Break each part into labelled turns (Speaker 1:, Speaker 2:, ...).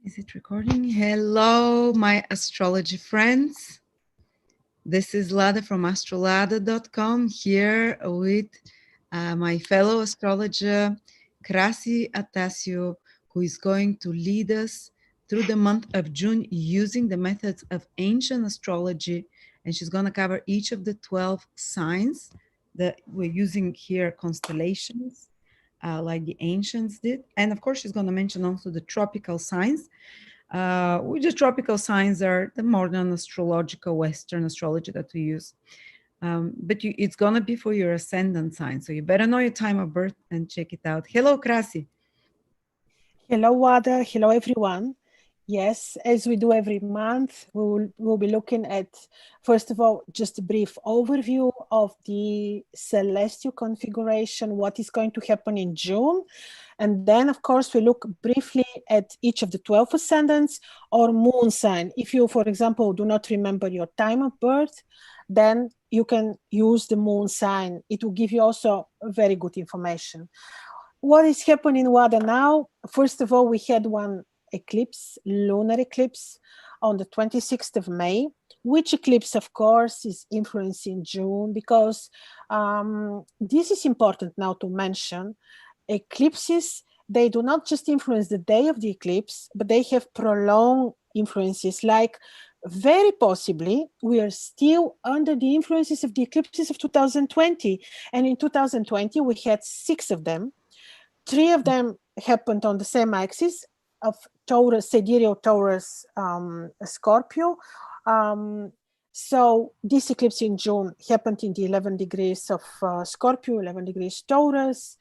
Speaker 1: Is it recording? Hello, my astrology friends. This is Lada from astrolada.com here with my fellow astrologer, Krasi Atasio, who is going to lead us through the month of June using the methods of ancient astrology. And she's going to cover each of the 12 signs that we're using here, constellations, like the ancients did. And of course, she's going to mention also the tropical signs, which the tropical signs are the modern astrological Western astrology that we use. But it's going to be for your ascendant sign. So you better know your time of birth and check it out. Hello, Krasi.
Speaker 2: Hello, Wada. Hello, everyone. Yes, as we do every month, we'll be looking at, first of all, just a brief overview of the celestial configuration, what is going to happen in June. And then, of course, we look briefly at each of the 12 ascendants or moon sign. If you, for example, do not remember your time of birth, then you can use the moon sign. It will give you also very good information. What is happening, Wada, now? First of all, we had one eclipse, lunar eclipse, on the 26th of May, which eclipse, of course, is influencing June, because this is important now to mention. Eclipses, they do not just influence the day of the eclipse, but they have prolonged influences, like very possibly we are still under the influences of the eclipses of 2020. And in 2020, we had 6 of them. 3 of them happened on the same axis of Taurus, sidereal Taurus, Scorpio. So this eclipse in June happened in the 11 degrees of Scorpio, 11 degrees Taurus.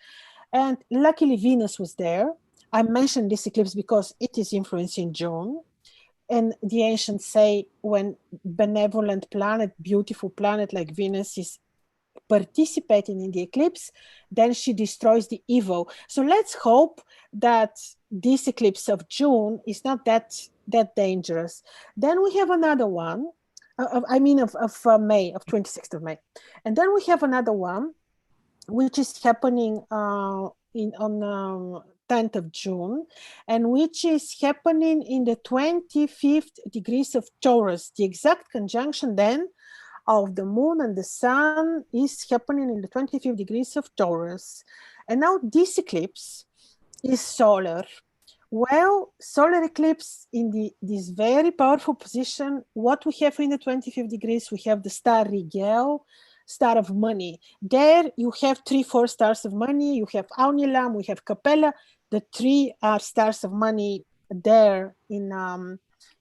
Speaker 2: And luckily Venus was there. I mentioned this eclipse because it is influencing June. And the ancients say when benevolent planet, beautiful planet like Venus is participating in the eclipse, then she destroys the evil. So let's hope that this eclipse of June is not that dangerous. Then we have another one, of May, of 26th of May. And then we have another one, which is happening on 10th of June, and which is happening in the 25th degrees of Taurus. The exact conjunction then of the moon and the sun is happening in the 25th degrees of Taurus. And now this eclipse is solar. Well, solar eclipse in this very powerful position, what we have in the 25th degrees, we have the star Rigel, star of money. There you have 3-4 stars of money. You have Aunilam, we have Capella. The 3 are stars of money there in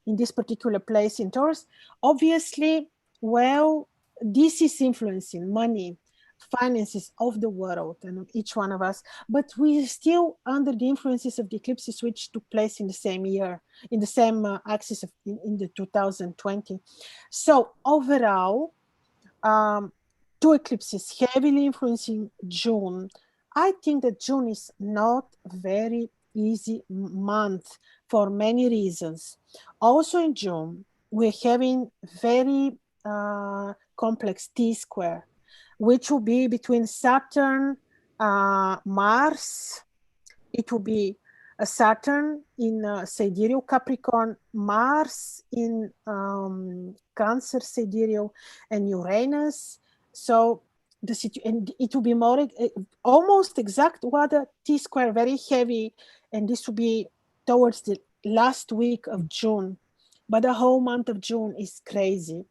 Speaker 2: this particular place in Taurus. Obviously, well, this is influencing money, finances of the world and of each one of us, but we are still under the influences of the eclipses which took place in the same year, in the same axis of in the 2020. So overall, 2 eclipses heavily influencing June. I think that June is not a very easy month for many reasons. Also in June, we're having very complex T-square, which will be between Saturn, Mars. It will be a Saturn in sidereal Capricorn, Mars in Cancer sidereal, and Uranus. So and it will be more almost exact weather, T-square, very heavy, and this will be towards the last week of June. But the whole month of June is crazy.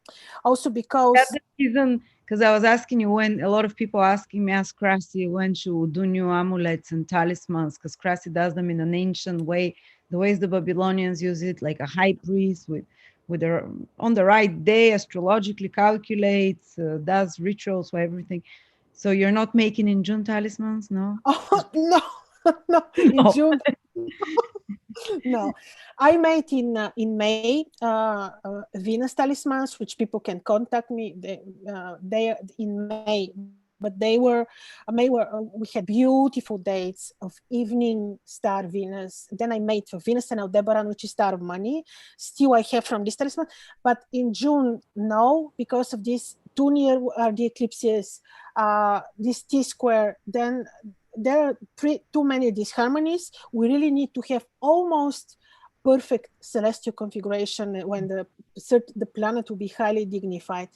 Speaker 2: Also because...
Speaker 1: That's the reason, because I was asking you when, a lot of people asking me, ask Krasi when she will do new amulets and talismans, because Krasi does them in an ancient way, the ways the Babylonians use it, like a high priest with their, on the right day, astrologically calculates, does rituals for everything. So you're not making in June talismans, no?
Speaker 2: Oh, no, no, in June. No, I made in May Venus talismans, which people can contact me. They in May, but we had beautiful dates of evening star Venus. Then I made for Venus and Aldebaran, which is star of money. Still, I have from this talisman. But in June, no, because of this too near are the eclipses. This T-square, then there are too many disharmonies. We really need to have almost perfect celestial configuration when the planet will be highly dignified.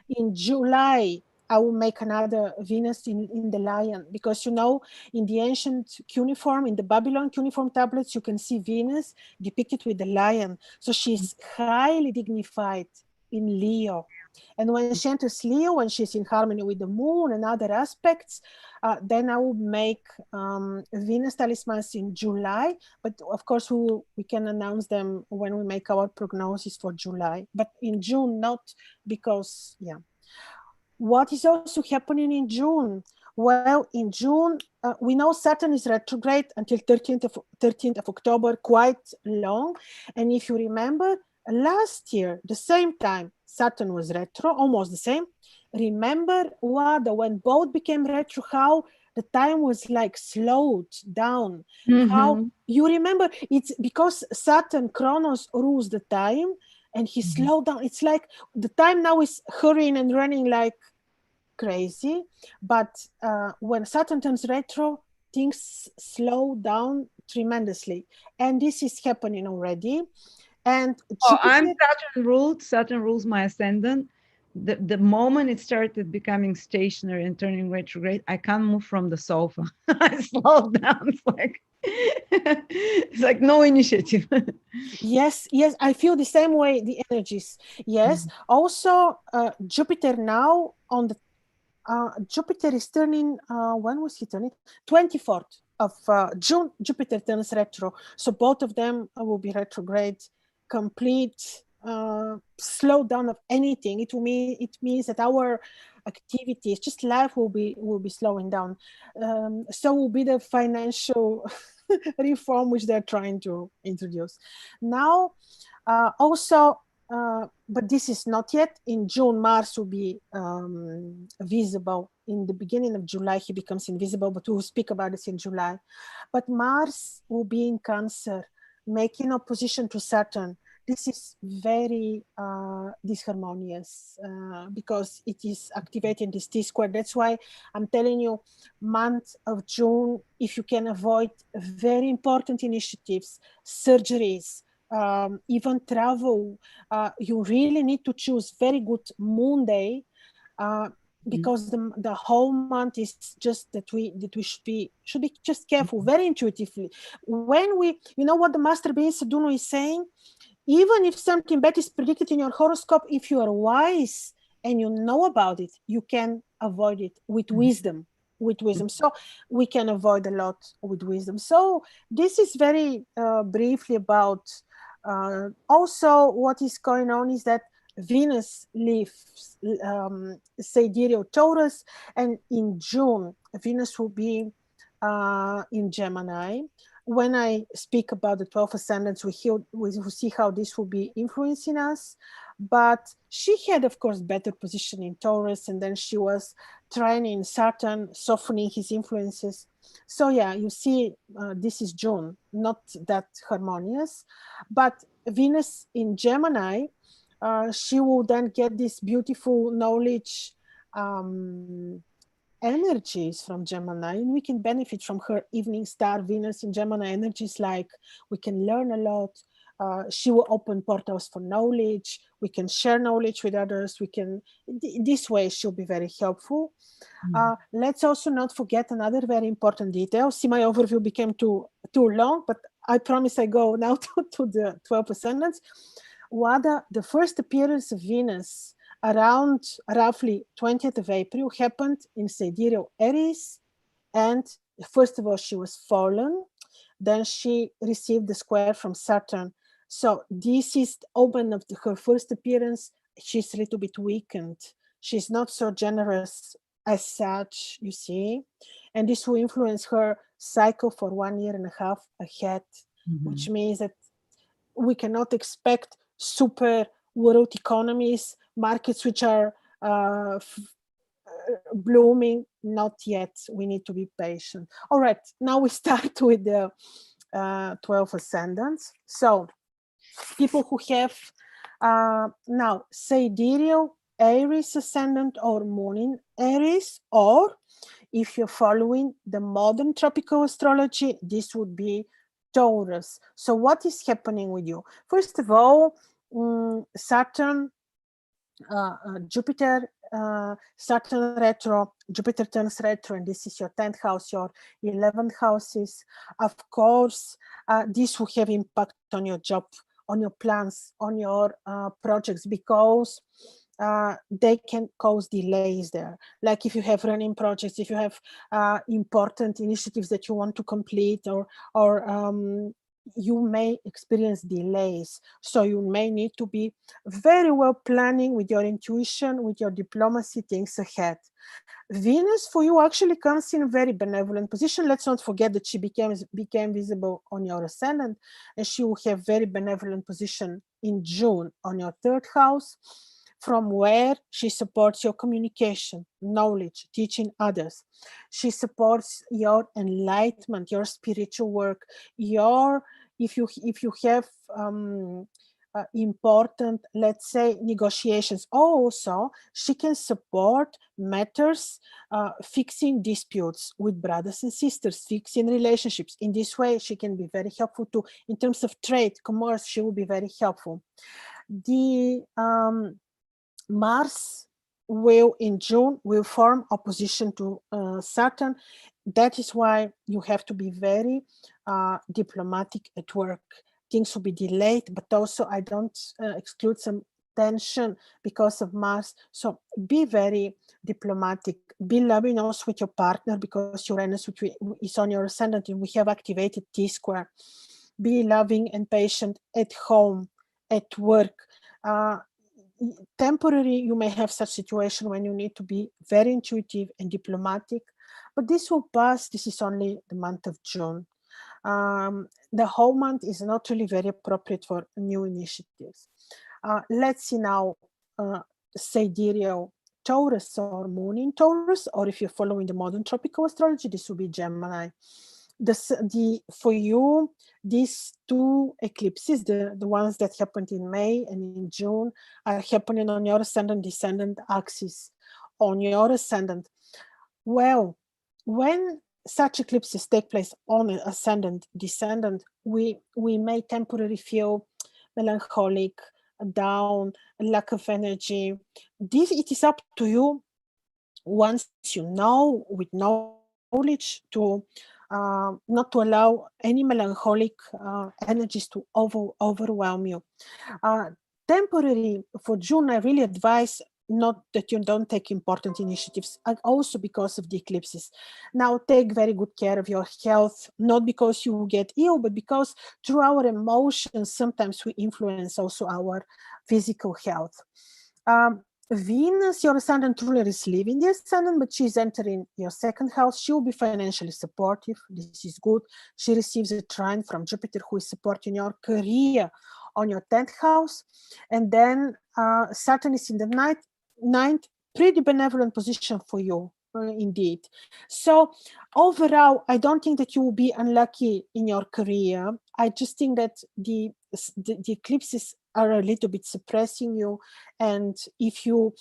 Speaker 2: In July, I will make another Venus in the lion, because in the ancient cuneiform, in the Babylon cuneiform tablets, you can see Venus depicted with the lion. So she's highly dignified in Leo. And when she enters Leo, when she's in harmony with the moon and other aspects, then I will make Venus talismans in July. But of course, we can announce them when we make our prognosis for July. But in June, not, because, yeah. What is also happening in June? Well, in June, we know Saturn is retrograde until 13th of October, quite long. And if you remember, last year, the same time, Saturn was retro, almost the same. Remember when both became retro, how the time was like slowed down. How you remember, it's because Saturn, Kronos, rules the time, and he slowed down. It's like the time now is hurrying and running like crazy, but when Saturn turns retro, things slow down tremendously, and this is happening already. And
Speaker 1: I'm Saturn rules my ascendant. The moment it started becoming stationary and turning retrograde, I can't move from the sofa. I slowed down. It's like no initiative.
Speaker 2: Yes, I feel the same way, the energies. Yes. Also, Jupiter now on the Jupiter is turning, when was he turning? 24th of June, Jupiter turns retro. So both of them will be retrograde, complete slowdown of anything. It means that our activities, just life, will be slowing down. So will be the financial reform which they're trying to introduce. Now, also, but this is not yet. In June, Mars will be visible. In the beginning of July, he becomes invisible, but we'll speak about this in July. But Mars will be in Cancer, making opposition to Saturn. This is very disharmonious because it is activating this T-square. That's why I'm telling you, month of June, if you can avoid very important initiatives, surgeries, even travel, you really need to choose very good moon day, because the whole month is just that we should be just careful, very intuitively. When what the Master Being Saduno is saying, even if something bad is predicted in your horoscope, if you are wise and you know about it, you can avoid it with wisdom. So we can avoid a lot with wisdom. So this is very briefly about also what is going on is that Venus leaves sidereal Taurus, and in June Venus will be in Gemini. When I speak about the 12 ascendants, we see how this will be influencing us. But she had, of course, better position in Taurus, and then she was training Saturn, softening his influences. So yeah, you see, this is June, not that harmonious. But Venus in Gemini, she will then get this beautiful knowledge energies from Gemini, and we can benefit from her evening star Venus in Gemini energies. Like, we can learn a lot. She will open portals for knowledge. We can share knowledge with others. This way she'll be very helpful. Let's also not forget another very important detail. See, my overview became too long, but I promise I go now to the 12 ascendants. The first appearance of Venus around roughly 20th of April happened in sidereal Aries. And first of all, she was fallen. Then she received the square from Saturn. So this is the open of her first appearance. She's a little bit weakened. She's not so generous as such, you see. And this will influence her cycle for 1.5 years ahead, which means that we cannot expect super world economies, markets which are blooming, not yet. We need to be patient. All right, now we start with the 12 ascendants. So people who have now sidereal Aries ascendant or moon in Aries, or if you're following the modern tropical astrology, this would be Taurus. So what is happening with you? First of all, Saturn, Jupiter, Saturn retro, Jupiter turns retro, and this is your 10th house, your 11th houses. Of course, this will have impact on your job, on your plans, on your projects, because they can cause delays there. Like if you have running projects, if you have important initiatives that you want to complete, or you may experience delays. So you may need to be very well planning with your intuition, with your diplomacy, things ahead. Venus for you actually comes in a very benevolent position. Let's not forget that she became visible on your ascendant, and she will have very benevolent position in June on your 3rd house, from where she supports your communication, knowledge, teaching others. She supports your enlightenment, your spiritual work, your, if you have important, let's say, negotiations. Also, she can support matters, fixing disputes with brothers and sisters, fixing relationships. In this way, she can be very helpful too. In terms of trade, commerce, she will be very helpful. The Mars will, in June, will form opposition to Saturn. That is why you have to be very diplomatic at work. Things will be delayed, but also I don't exclude some tension because of Mars. So be very diplomatic. Be loving also with your partner, because Uranus is on your ascendant and we have activated T-square. Be loving and patient at home, at work. Temporary, you may have such situation when you need to be very intuitive and diplomatic, but this will pass. This is only the month of June. The whole month is not really very appropriate for new initiatives. Let's see now, sidereal Taurus or moon in Taurus, or if you're following the modern tropical astrology, this will be Gemini. For you, these two eclipses, the ones that happened in May and in June, are happening on your ascendant descendant axis, on your ascendant. Well, when such eclipses take place on an ascendant descendant, we may temporarily feel melancholic, down, lack of energy. It is up to you, once you know, with knowledge, to not to allow any melancholic energies to overwhelm you. Temporary for June, I really advise not that you don't take important initiatives, and also because of the eclipses. Now take very good care of your health, not because you get ill, but because through our emotions, sometimes we influence also our physical health. Venus, your ascendant ruler, is leaving the ascendant, but she's entering your 2nd house. She will be financially supportive. This is good. She receives a trine from Jupiter, who is supporting your career on your 10th house. And then Saturn is in the 9th, pretty benevolent position for you, indeed. So overall, I don't think that you will be unlucky in your career. I just think that the eclipses are a little bit suppressing you, and if you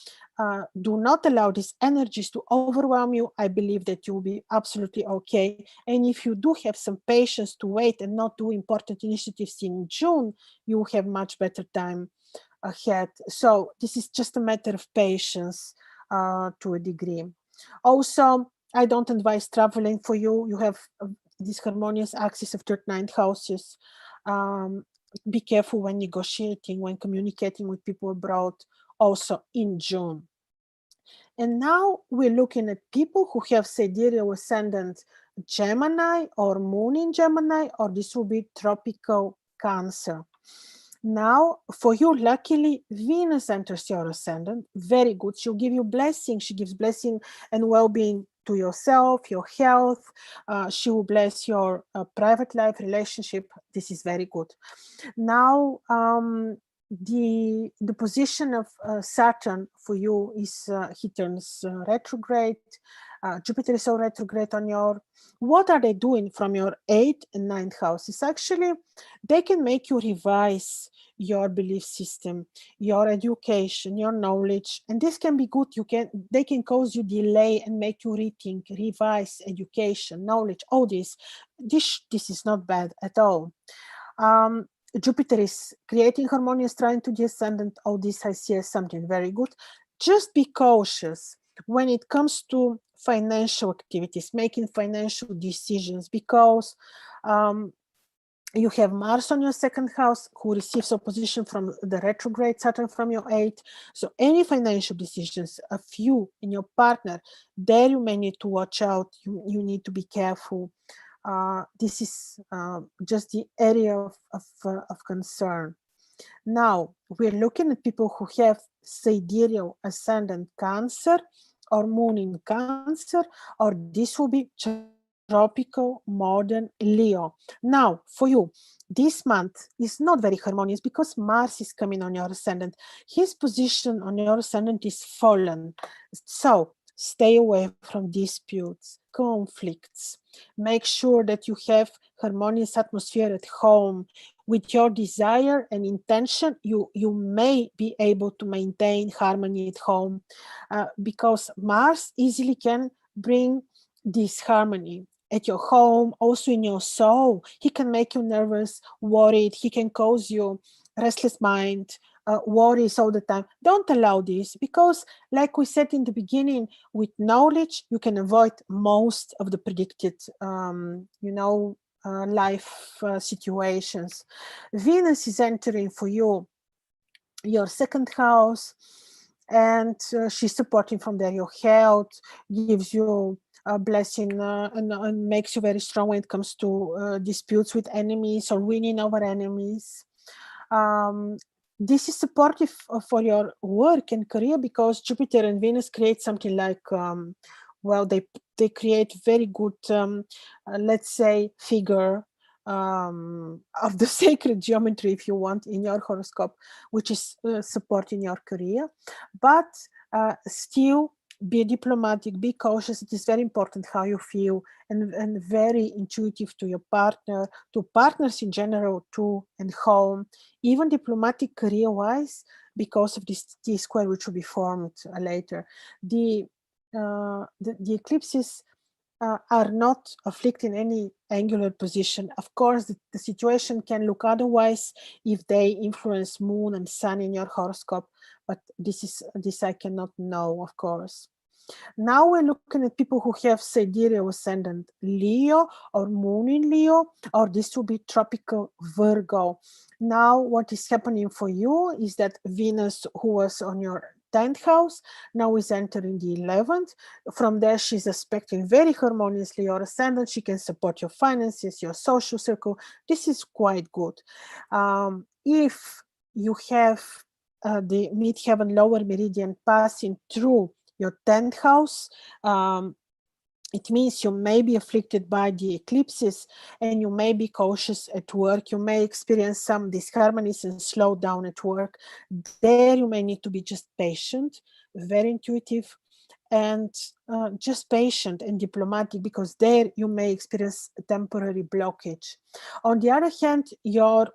Speaker 2: do not allow these energies to overwhelm you, I believe that you will be absolutely okay. And if you do have some patience to wait and not do important initiatives in June, you will have much better time ahead. So this is just a matter of patience to a degree. Also, I don't advise traveling for you. You have this harmonious axis of 39 houses. Be careful when negotiating, when communicating with people abroad, also in June. And now we're looking at people who have sidereal ascendant Gemini or moon in Gemini, or this will be tropical Cancer. Now, for you, luckily, Venus enters your ascendant. Very good. She'll give you blessing. She gives blessing and well-being to yourself, your health. She will bless your private life, relationship. This is very good. Now, the position of Saturn for you is he turns retrograde. Jupiter is also retrograde on your. What are they doing from your 8th and 9th houses? Actually, they can make you revise your belief system, your education, your knowledge, and this can be good. They can cause you delay and make you rethink, revise education, knowledge, all this. This is not bad at all. Jupiter is creating harmonious trine to the ascendant. All this I see as something very good. Just be cautious when it comes to financial activities, making financial decisions, because you have Mars on your second house, who receives opposition from the retrograde Saturn from your eighth. So any financial decisions of you and your partner, there you may need to watch out. You need to be careful. This is just the area of concern. Now, we're looking at people who have sidereal ascendant Cancer or moon in Cancer, or this will be tropical modern Leo. Now, for you, this month is not very harmonious because Mars is coming on your ascendant. His position on your ascendant is fallen. So stay away from disputes, conflicts. Make sure that you have harmonious atmosphere at home. With your desire and intention, you may be able to maintain harmony at home, because Mars easily can bring disharmony at your home, also in your soul. He can make you nervous, worried. He can cause you restless mind, worries all the time. Don't allow this, because like we said in the beginning, with knowledge, you can avoid most of the predicted, life situations. Venus is entering for you your second house, and she's supporting from there your health, gives you a blessing, and makes you very strong when it comes to disputes with enemies or winning over enemies. This is supportive for your work and career, because Jupiter and Venus create something like, they create very good, let's say, figure of the sacred geometry, if you want, in your horoscope, which is supporting your career. But still, be diplomatic, be cautious. It is very important how you feel, and very intuitive to your partner, to partners in general too, and home, even diplomatic career-wise, because of this T-square, which will be formed later. The eclipses are not afflicting any angular position. Of course, the situation can look otherwise if they influence moon and sun in your horoscope, but this I cannot know, of course. Now we're looking at people who have sidereal ascendant Leo or moon in Leo, or this will be tropical Virgo. Now what is happening for you is that Venus, who was on your 10th house, now is entering the 11th. From there, she's aspecting very harmoniously your ascendant. She can support your finances, your social circle. This is quite good. If you have the midheaven lower meridian passing through your 10th house, it means you may be afflicted by the eclipses, and you may be cautious at work. You may experience some disharmonies and slow down at work. There you may need to be just patient, very intuitive, and just patient and diplomatic, because there you may experience a temporary blockage. On the other hand, your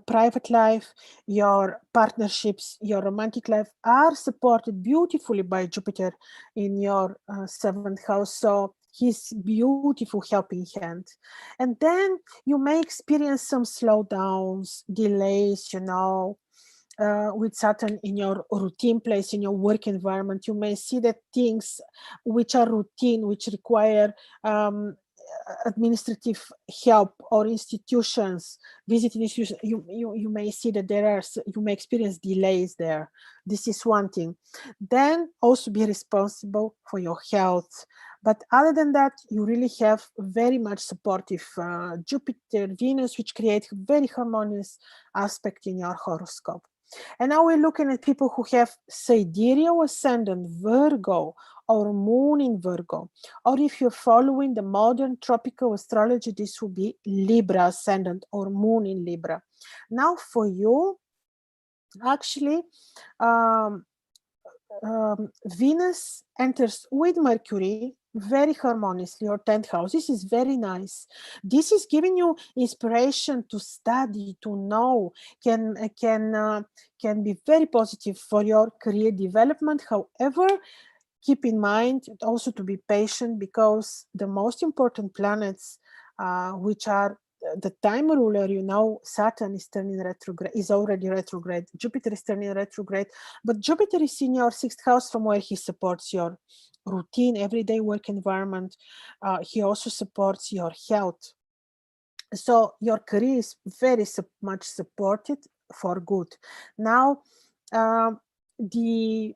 Speaker 2: private life, your partnerships, your romantic life are supported beautifully by Jupiter in your 7th house. So his beautiful helping hand. And then you may experience some slowdowns, delays, with Saturn in your routine place, in your work environment. You may see that things which are routine, which require administrative help, or institutions, visiting institutions, you may see that you may experience delays there. This is one thing. Then also be responsible for your health. But other than that, you really have very much supportive Jupiter, Venus, which create very harmonious aspect in your horoscope. And now we're looking at people who have sidereal ascendant Virgo or moon in Virgo. Or if you're following the modern tropical astrology, this will be Libra ascendant or moon in Libra. Now for you, actually, Venus enters with Mercury. very harmoniously, your 10th house. This is very nice. This is giving you inspiration to study, to know, can be very positive for your career development. However, keep in mind also to be patient, because the most important planets, which are the time ruler, you know, Saturn is turning retrograde, is already retrograde. Jupiter is turning retrograde, but Jupiter is in your 6th house, from where he supports your routine, everyday work environment. He also supports your health. So your career is very much supported for good. Now, the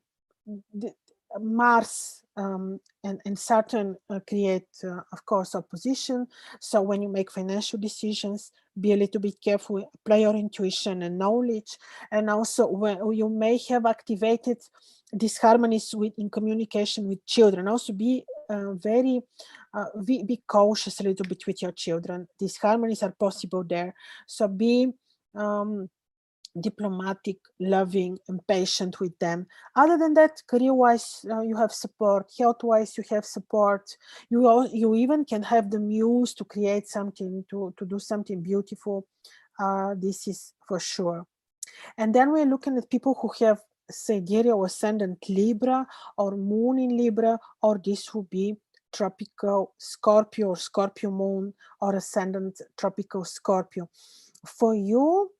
Speaker 2: Mars and Saturn create, of course, opposition. So when you make financial decisions, be a little bit careful, apply your intuition and knowledge. And also when you may have activated disharmonies in communication with children, also be be cautious a little bit with your children. Disharmonies are possible there. So be diplomatic, loving, and patient with them. Other than that, career-wise, you have support. Health-wise, you have support. You even can have the muse to create something, to do something beautiful. This is for sure. And then we're looking at people who have sidereal ascendant Libra or moon in Libra, or this would be tropical Scorpio or Scorpio moon or ascendant tropical Scorpio. For you,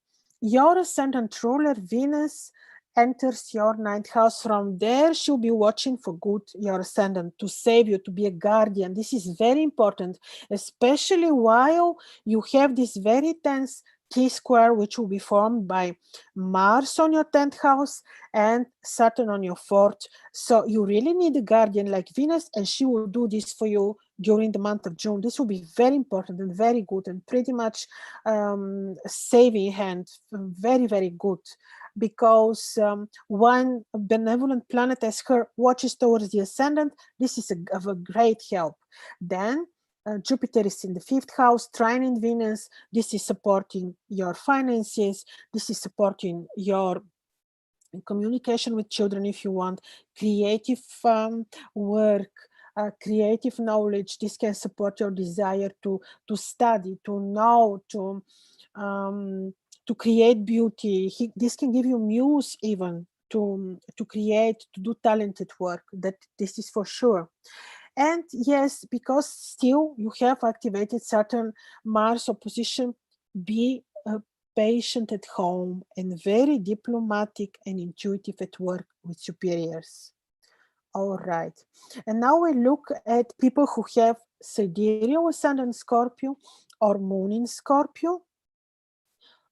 Speaker 2: your ascendant ruler Venus enters your 9th house. From there, she'll be watching for good your ascendant, to save you, to be a guardian. This is very important, especially while you have this very tense T-square, which will be formed by Mars on your 10th house and Saturn on your 4th. So you really need a guardian like Venus, and she will do this for you during the month of June. This will be very important and very good, and pretty much saving hand, very, very good. Because one benevolent planet as her watches towards the ascendant, this is of a great help. Then Jupiter is in the 5th house, trining Venus. This is supporting your finances. This is supporting your communication with children if you want, creative work, creative knowledge. This can support your desire to study, to know, to create beauty. This can give you muse even to create, to do talented work. That this is for sure. And yes, because still you have activated Saturn Mars opposition, be patient at home and very diplomatic and intuitive at work with superiors. All right. And now we look at people who have sidereal ascendant Scorpio or moon in Scorpio.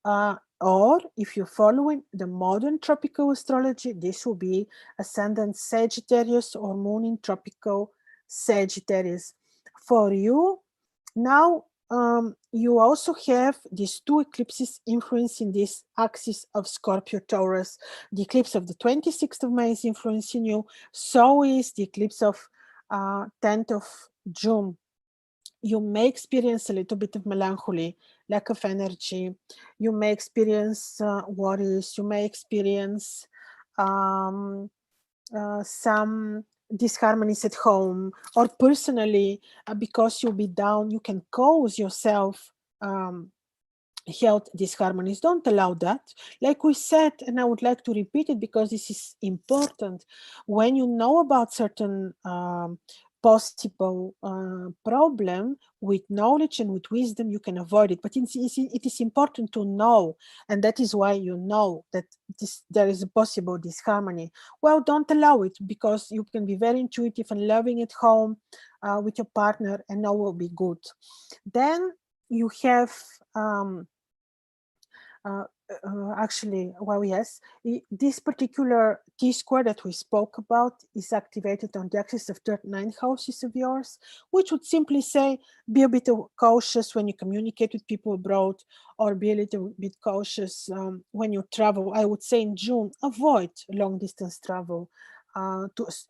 Speaker 2: Or if you're following the modern tropical astrology, this will be ascendant Sagittarius or moon in tropical Sagittarius. For you, now you also have these two eclipses influencing this axis of Scorpio Taurus. The eclipse of the 26th of May is influencing you. So is the eclipse of 10th of June. You may experience a little bit of melancholy, lack of energy. You may experience worries. You may experience some disharmonies at home or personally, because you'll be down. You can cause yourself health disharmonies. Don't allow that. Like we said, and I would like to repeat it because this is important. When you know about certain possible problem, with knowledge and with wisdom, you can avoid it. But it is important to know, and that is why you know that there is a possible disharmony. Well, don't allow it, because you can be very intuitive and loving at home with your partner, and all will be good. Then you have actually, well, yes, this particular T-square that we spoke about is activated on the axis of 9 houses of yours, which would simply say, be a bit cautious when you communicate with people abroad, or be a little bit cautious when you travel. I would say in June, avoid long distance travel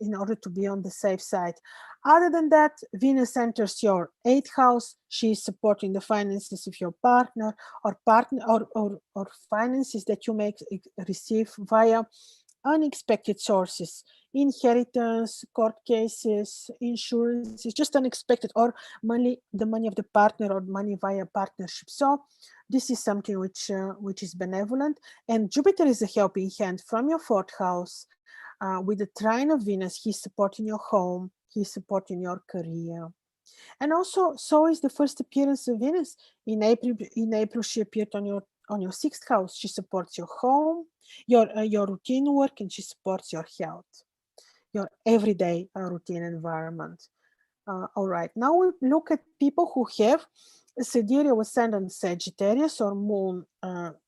Speaker 2: in order to be on the safe side. Other than that, Venus enters your 8th house. She is supporting the finances of your partner, or finances that you may receive via unexpected sources, inheritance, court cases, insurances, just unexpected, or money, the money of the partner, or money via partnership. So this is something which is benevolent. And Jupiter is a helping hand from your fourth house. With the trine of Venus, he's supporting your home, he's supporting your career. And also, so is the first appearance of Venus. In April, she appeared on your sixth house. She supports your home, your routine work, and she supports your health, your everyday routine environment. All right, now we look at people who have a sidereal ascendant Sagittarius or moon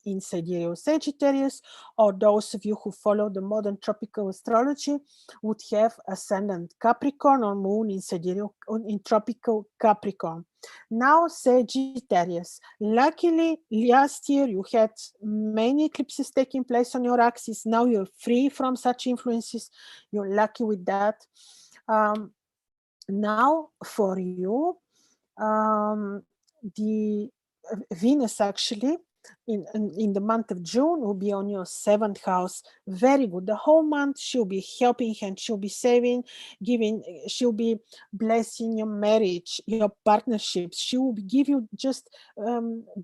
Speaker 2: in sidereal Sagittarius, or those of you who follow the modern tropical astrology would have ascendant Capricorn or moon in sidereal in tropical Capricorn. Now Sagittarius, luckily last year you had many eclipses taking place on your axis. Now you're free from such influences. You're lucky with that. Now for you, the Venus actually in the month of June will be on your seventh house. Very good. The whole month she'll be helping and she'll be saving, giving, she'll be blessing your marriage, your partnerships. She will give you just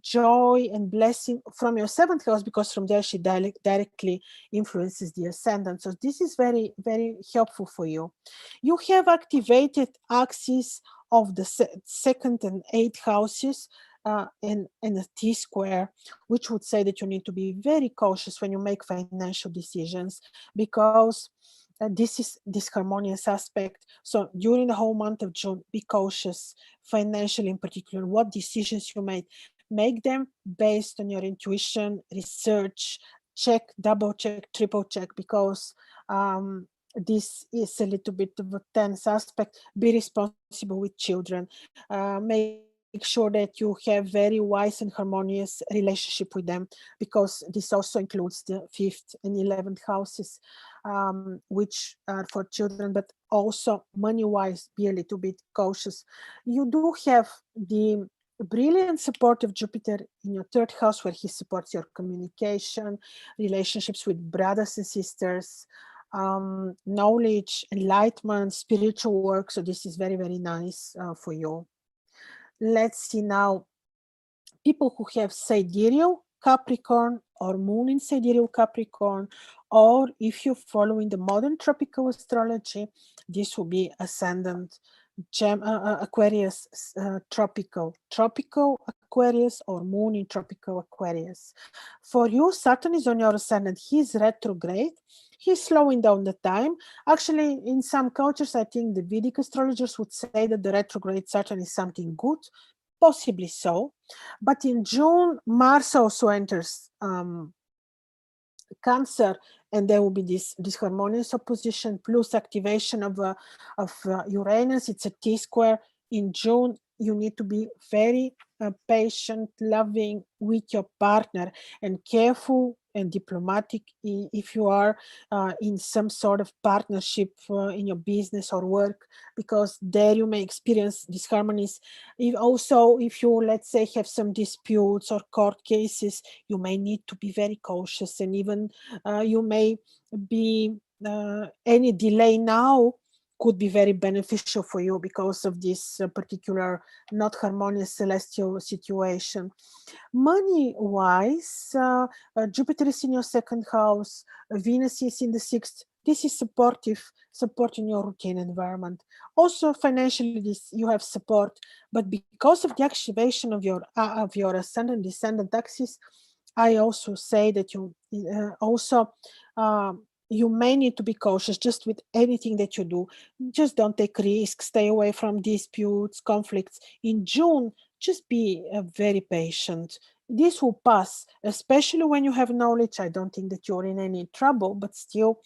Speaker 2: joy and blessing from your seventh house, because from there she directly influences the ascendant. So this is very, very helpful for you. You have activated axis of the second and eighth houses in a T-square, which would say that you need to be very cautious when you make financial decisions, because this is this harmonious aspect. So during the whole month of June, be cautious financially, in particular. What decisions you make them based on your intuition, research, check, double check, triple check, because this is a little bit of a tense aspect. Be responsible with children. Make sure that you have very wise and harmonious relationship with them, because this also includes the 5th and 11th houses, which are for children, but also money-wise, be a little bit cautious. You do have the brilliant support of Jupiter in your third house, where he supports your communication, relationships with brothers and sisters, knowledge, enlightenment, spiritual work. So this is very, very nice for you. Let's see now, people who have sidereal Capricorn or moon in sidereal Capricorn, or if you're following the modern tropical astrology, this will be ascendant Aquarius, tropical Aquarius, or moon in tropical Aquarius. For you, Saturn is on your ascendant. He's retrograde. He's slowing down the time. Actually, in some cultures, I think the Vedic astrologers would say that the retrograde Saturn is something good, possibly so. But in June, Mars also enters Cancer, and there will be this harmonious opposition plus activation of Uranus. It's a T-square. In June, you need to be very patient, loving with your partner, and careful and diplomatic if you are in some sort of partnership in your business or work, because there you may experience disharmonies. If you, let's say, have some disputes or court cases, you may need to be very cautious, and even you may be any delay now could be very beneficial for you because of this particular not harmonious celestial situation. Money-wise, Jupiter is in your second house, Venus is in the sixth. This is supporting your routine environment. Also, financially, you have support, but because of the activation of your ascendant descendant axis, I also say that you you may need to be cautious just with anything that you do. Just don't take risks, stay away from disputes, conflicts. In June, just be very patient. This will pass, especially when you have knowledge. I don't think that you're in any trouble, but still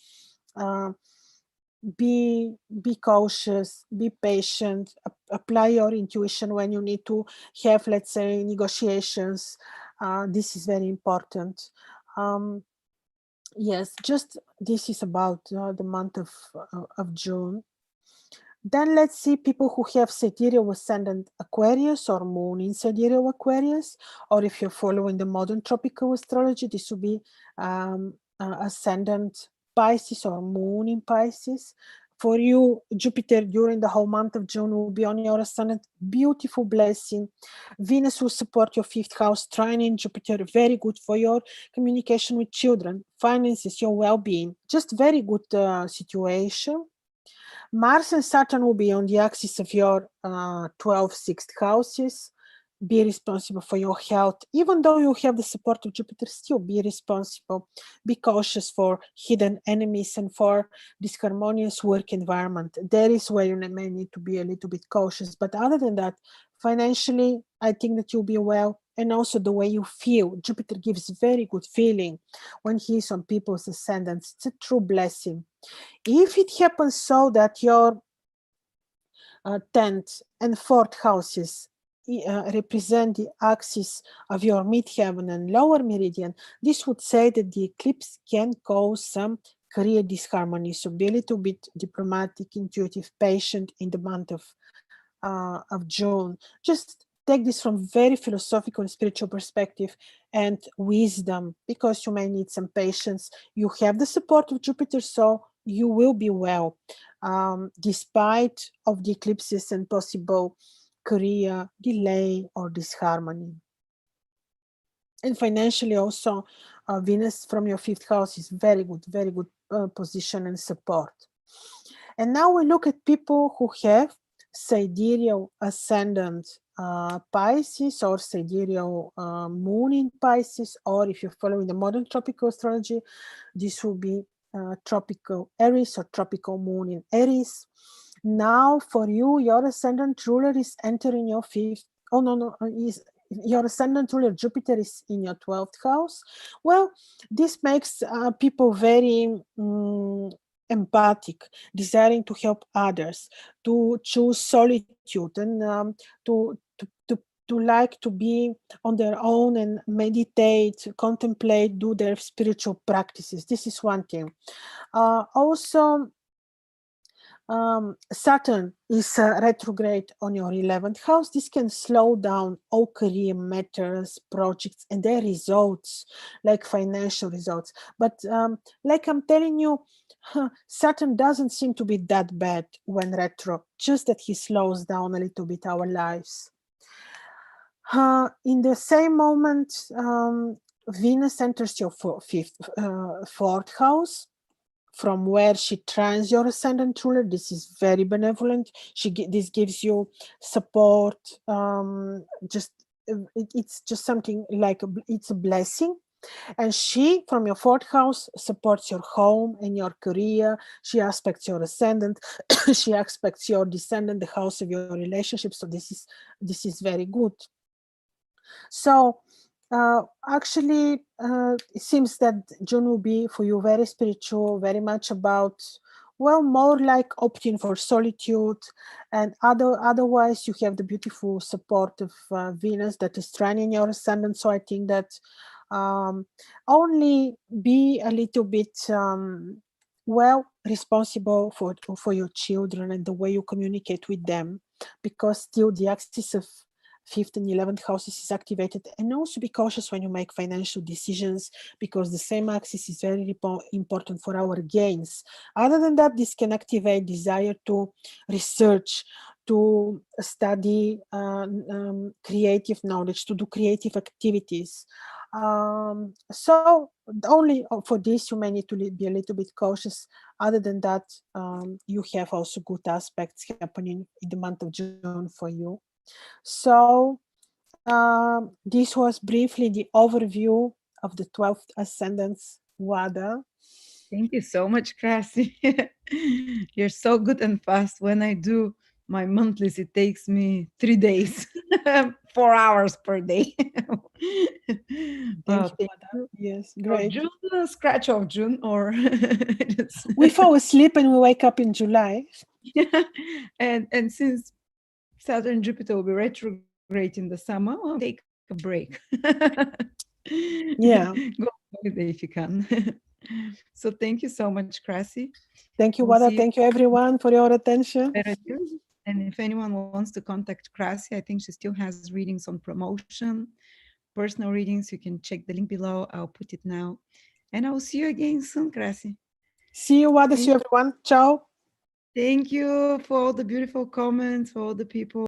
Speaker 2: be cautious, be patient, apply your intuition when you need to have, let's say, negotiations. This is very important. Yes, just this is about the month of June. Then let's see people who have sidereal ascendant Aquarius or moon in sidereal Aquarius, or if you're following the modern tropical astrology, this will be ascendant Pisces or moon in Pisces. For you, Jupiter during the whole month of June will be on your ascendant. Beautiful blessing. Venus will support your 5th house, trining Jupiter. Very good for your communication with children, finances, your well-being. Just very good situation. Mars and Saturn will be on the axis of your 12th, 6th houses. Be responsible for your health. Even though you have the support of Jupiter, still be responsible. Be cautious for hidden enemies and for disharmonious work environment. There is where you may need to be a little bit cautious. But other than that, financially, I think that you'll be well. And also the way you feel. Jupiter gives very good feeling when he's on people's ascendants. It's a true blessing. If it happens so that your 10th and 4th houses represent the axis of your midheaven and lower meridian, this would say that the eclipse can cause some career disharmony. So be a little bit diplomatic, intuitive, patient in the month of June. Just take this from very philosophical and spiritual perspective and wisdom, because you may need some patience. You have the support of Jupiter, so you will be well, despite of the eclipses and possible career delay or disharmony. And financially also, Venus from your 5th house is very good position and support. And now we look at people who have sidereal ascendant Pisces or sidereal moon in Pisces, or if you're following the modern tropical astrology, this will be tropical Aries or tropical moon in Aries. Now for you, your ascendant ruler is entering your 5th. Oh, no, your ascendant ruler Jupiter is in your 12th house. Well, this makes people very empathic, desiring to help others, to choose solitude, and to like to be on their own and meditate, contemplate, do their spiritual practices. This is one thing. Also, Saturn is retrograde on your 11th house. This can slow down all career matters, projects, and their results, like financial results. But like I'm telling you, Saturn doesn't seem to be that bad when retro, just that he slows down a little bit our lives. In the same moment, Venus enters your 4th house, from where she trines your ascendant ruler. This is very benevolent. This gives you support. It's just something like it's a blessing. And she, from your 4th house, supports your home and your career. She aspects your ascendant. She aspects your descendant, the house of your relationship. So this is very good. So actually, it seems that June will be for you very spiritual, very much about, well, more like opting for solitude, and otherwise you have the beautiful support of Venus that is trining your ascendant. So I think that only be a little bit responsible for your children and the way you communicate with them, because still the axis of 5th and 11th houses is activated. And also be cautious when you make financial decisions, because the same axis is very important for our gains. Other than that, this can activate desire to research, to study creative knowledge, to do creative activities. So only for this you may need to be a little bit cautious. Other than that, you have also good aspects happening in the month of June for you. So this was briefly the overview of the 12th ascendants. Wada.
Speaker 1: Thank you so much, Krasi. You're so good and fast. When I do my monthlies, it takes me 3 days, 4 hours per day.
Speaker 2: Thank you,
Speaker 1: Thank
Speaker 2: Wada.
Speaker 1: you.
Speaker 2: Yes,
Speaker 1: So
Speaker 2: great.
Speaker 1: June, scratch off June, or
Speaker 2: We fall asleep and we wake up in July.
Speaker 1: and since Saturn Jupiter will be retrograde in the summer, I'll take a break.
Speaker 2: Yeah.
Speaker 1: Go on holiday if you can. So thank you so much, Krasi.
Speaker 2: Thank you,
Speaker 1: We'll
Speaker 2: Wada.
Speaker 1: see
Speaker 2: Thank you, everyone, for your attention.
Speaker 1: you. And if anyone wants to contact Krasi, I think she still has readings on promotion, personal readings. You can check the link below. I'll put it now. And I will see you again soon, Krasi.
Speaker 2: See you, Wada. See you, everyone. Ciao.
Speaker 1: Thank you for all the beautiful comments, for all the people